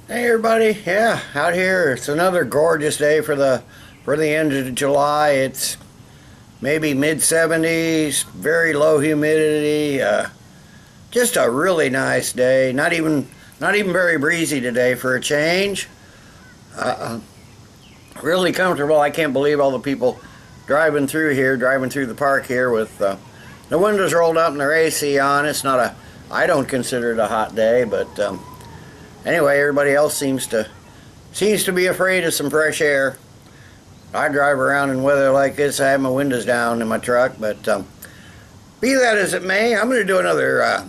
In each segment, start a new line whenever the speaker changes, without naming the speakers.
Hey everybody, yeah, out here it's another gorgeous day for the end of July. It's maybe mid 70s, very low humidity. Just a really nice day. Not even very breezy today for a change. Really comfortable. I can't believe all the people driving through here, driving through the park here with the windows rolled up and their AC on. It's not a I don't consider it a hot day, but anyway, everybody else seems to be afraid of some fresh air. I drive around in weather like this. I have my windows down in my truck, but be that as it may, I'm going to do another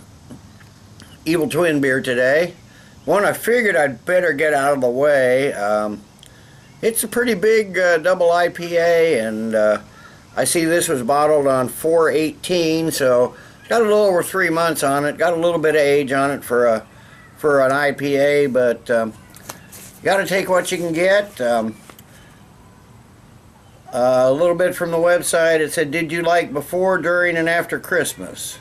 Evil Twin beer today. One I figured I'd better get out of the way. It's a pretty big double IPA, and I see this was bottled on 4/18, so it's got a little over 3 months on it. Got a little bit of age on it for an IPA, but you got to take what you can get. A little bit from the website. It said, "Did you like before, during, and after Christmas?"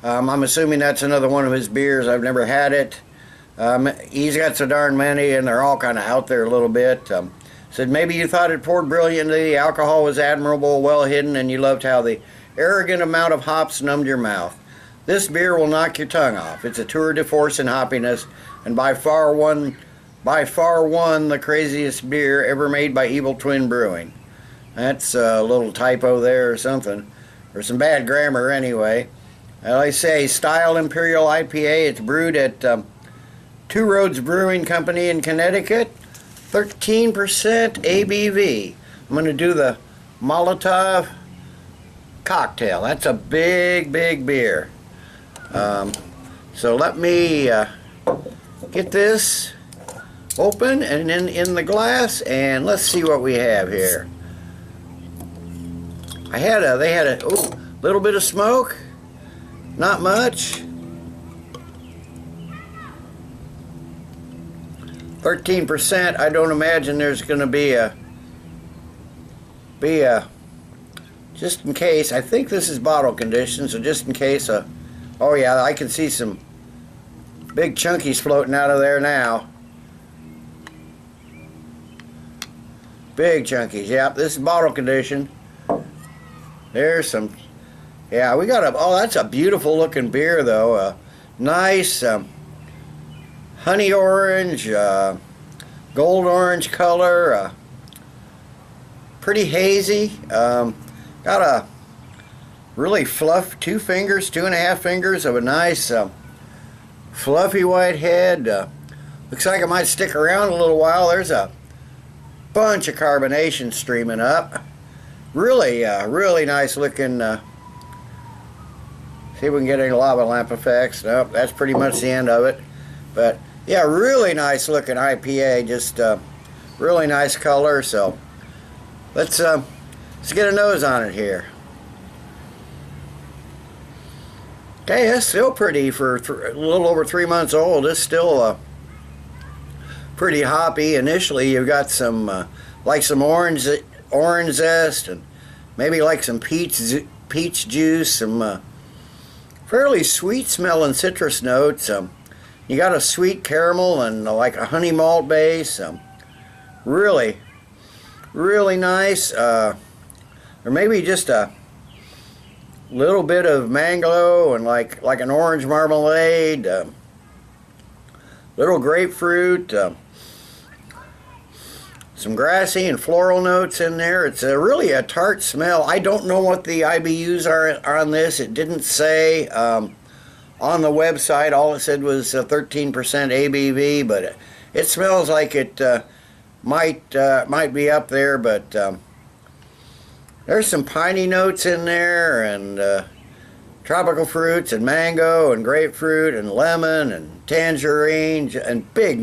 I'm assuming that's another one of his beers. I've never had it. He's got so darn many, and they're all kind of out there a little bit. Said, "Maybe you thought it poured brilliantly, the alcohol was admirable, well hidden, and you loved how the arrogant amount of hops numbed your mouth. This beer will knock your tongue off. It's a tour de force in hoppiness, and by far one the craziest beer ever made by Evil Twin Brewing." That's a little typo there or something, or some bad grammar anyway. I say style Imperial IPA. It's brewed at Two Roads Brewing Company in Connecticut. 13% ABV. I'm going to do the Molotov cocktail. That's a big beer. So let me get this open and then in the glass, and let's see what we have here. They had a little bit of smoke, not much. 13%. I don't imagine there's going to be a just in case. I think this is bottle conditioned, so just in case oh yeah, I can see some big chunkies floating out of there now. Big chunkies. Yeah, this is bottle conditioned. There's some. Yeah, we got oh, that's a beautiful looking beer though. Nice honey orange, gold orange color. Pretty hazy. Got a really two and a half fingers of a nice fluffy white head. Looks like it might stick around a little while. There's a bunch of carbonation streaming up. Really nice looking. See if we can get any lava lamp effects. Nope, that's pretty much the end of it. But yeah, really nice looking IPA. Just really nice color. So let's get a nose on it here. Okay, it's still pretty for a little over 3 months old. It's still pretty hoppy. Initially, you've got some like some orange zest, and maybe like some peach juice, some fairly sweet smelling citrus notes. You got a sweet caramel and like a honey malt base. Really nice. Or maybe just a little bit of mango and like an orange marmalade. Little grapefruit. Some grassy and floral notes in there. It's really a tart smell. I don't know what the IBUs are on this. It didn't say on the website. All it said was 13% ABV, but it smells like it might be up there. But there's some piney notes in there, and tropical fruits, and mango, and grapefruit, and lemon, and tangerine, and big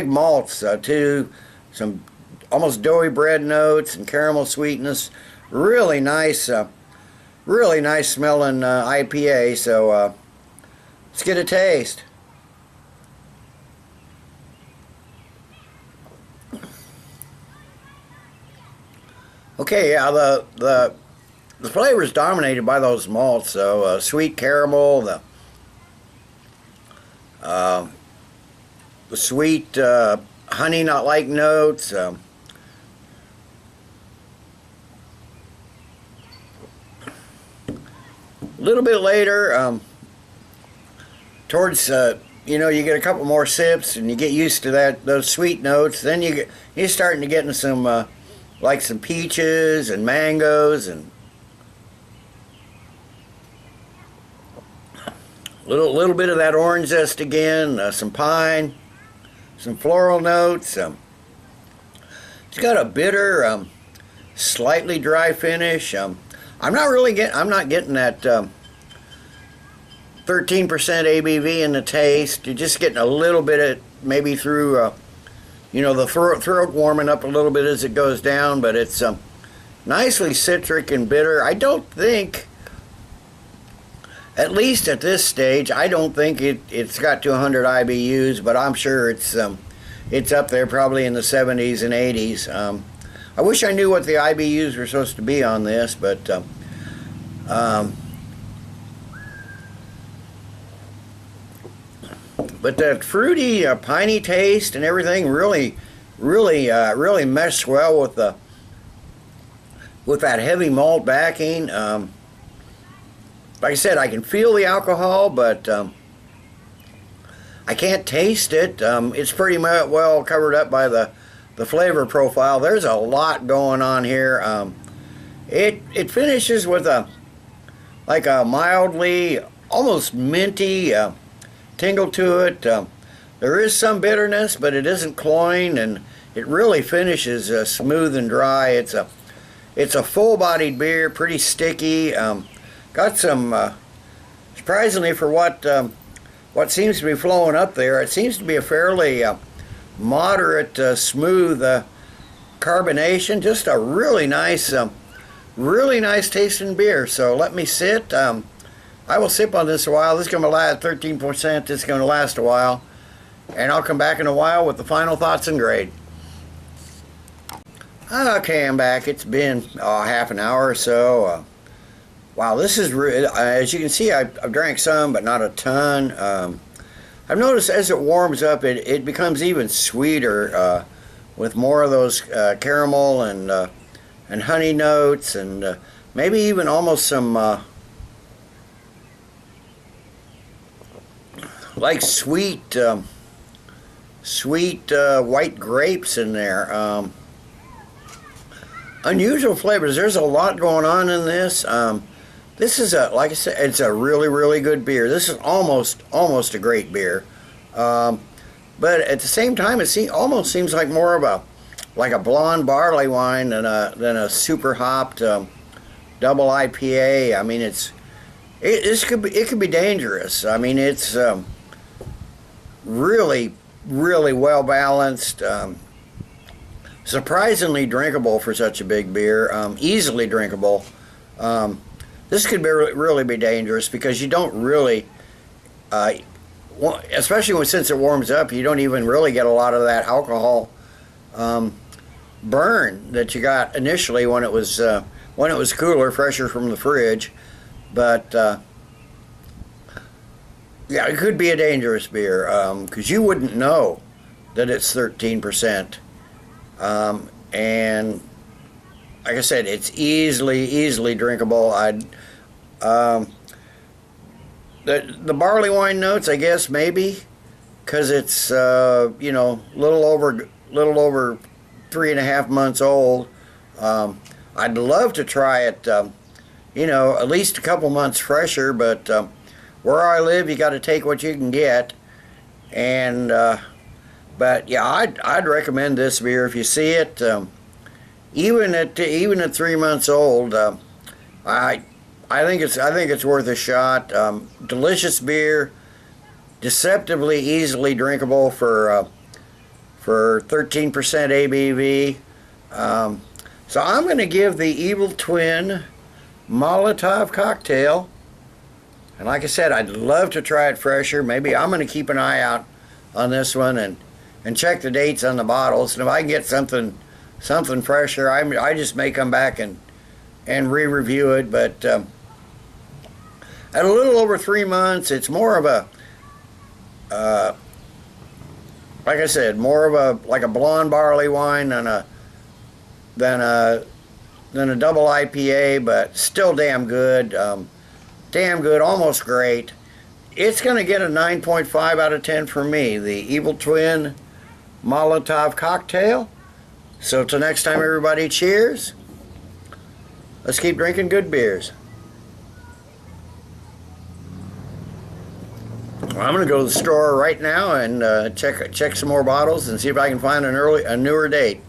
malts too. Some almost doughy bread notes and caramel sweetness. Really nice smelling IPA. So let's get a taste. Okay, yeah, the flavor is dominated by those malts. So sweet caramel, the the sweet honey not like notes. A little bit later, towards you know, you get a couple more sips and you get used to those sweet notes. Then you're starting to get into some like some peaches and mangoes and little bit of that orange zest again, some pine, some floral notes. It's got a bitter, slightly dry finish. I'm not getting that 13% ABV in the taste. You're just getting a little bit of maybe through you know, the throat warming up a little bit as it goes down, but it's nicely citric and bitter. I don't think, at least at this stage, I don't think it's got to 100 IBUs, but I'm sure it's up there probably in the 70s and 80s. I wish I knew what the IBUs were supposed to be on this, but that fruity, piney taste and everything really meshed well with that heavy malt backing. Like I said, I can feel the alcohol, but I can't taste it. It's pretty much well covered up by the flavor profile. There's a lot going on here. It finishes with like a mildly, almost minty tingle to it. There is some bitterness, but it isn't cloying, and it really finishes smooth and dry. It's a full-bodied beer, pretty sticky. Got some, surprisingly for what seems to be flowing up there, it seems to be a fairly moderate, smooth carbonation. Just a really nice tasting beer. So let me sit. I will sip on this a while. This is going to last 13%. This is going to last a while. And I'll come back in a while with the final thoughts and grade. Okay, I'm back. It's been half an hour or so. Wow, this is as you can see, I've drank some, but not a ton. I've noticed as it warms up, it becomes even sweeter with more of those caramel and honey notes, and maybe even almost some like sweet white grapes in there. Unusual flavors. There's a lot going on in this. This is like I said, it's a really good beer. This is almost a great beer, but at the same time, it almost seems like more of a blonde barley wine than a super hopped double IPA. I mean, it could be dangerous. I mean, it's really well balanced. Surprisingly drinkable for such a big beer. Easily drinkable. This could really be dangerous because you don't really, especially since it warms up, you don't even really get a lot of that alcohol burn that you got initially when it was cooler, fresher from the fridge. But yeah, it could be a dangerous beer because you wouldn't know that it's 13%. And like I said, it's easily drinkable. The barley wine notes, I guess, maybe because it's you know, little over 3.5 months old. I'd love to try it, you know, at least a couple months fresher, but where I live, you got to take what you can get. And but yeah, I'd recommend this beer if you see it. Even at 3 months old, I think it's worth a shot. Delicious beer, deceptively easily drinkable for 13% ABV. So I'm going to give the Evil Twin Molotov cocktail. And like I said, I'd love to try it fresher. Maybe I'm going to keep an eye out on this one and check the dates on the bottles. And if I can get something fresher, I just may come back and re-review it. But at a little over 3 months, it's more of a like I said, more of a like a blonde barley wine than a double IPA, but still damn good. Damn good, almost great. It's going to get a 9.5 out of 10 for me, the Evil Twin Molotov cocktail. So till next time, everybody, cheers. Let's keep drinking good beers. Well, I'm going to go to the store right now and check some more bottles and see if I can find a newer date.